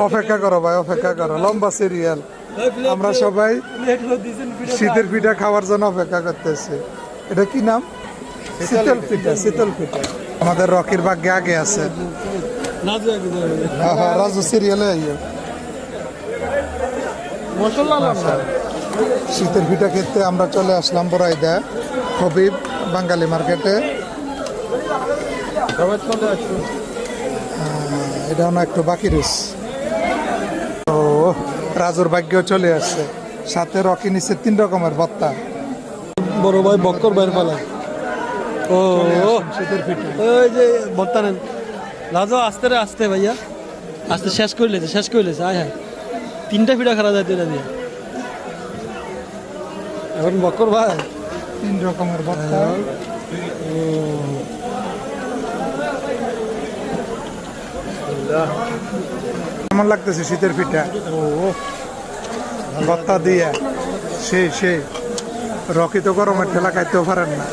অপেক্ষা করো ভাই, অপেক্ষা করো, লম্বা সিরিয়াল। আমরা সবাই শীতের পিঠা খাওয়ার জন্য অপেক্ষা করতেছি। এটা কি নাম? শীতল পিঠা, শীতল পিঠা। আমাদের রকির ভাগ্যে আগে আছে। রাজু সিরিয়ালে শীতের পিঠা খেতে আমরা চলে আসলাম বড়াইদা হবিব বাঙালি মার্কেটে। এটা না একটু বাকি রয়েছে। ও রাজুর ভাগ্যেও চলে আসছে, সাথে রকি নিচ্ছে 3 রকমের ভত্তা। বড় ভাই বক্কর বাইর পালা। ও শীতের পিঠা, ওই যে ভত্তা নেন রাজু, আস্তে রে আস্তে ভাইয়া, আস্তে শেষ করে লেছে, শেষ করে লেছে। আয় হ্যাঁ, 3টা পিঠা খারাপ যায় এটা দিয়ে। এখন বক্কর ভাই 3 রকমের ভত্তা। কেমন লাগতেছে শীতের পিঠা? ভত্তা দিয়ে সেই সেই। রকি তো গরমের ঠেলা খাইতেও পারেন না।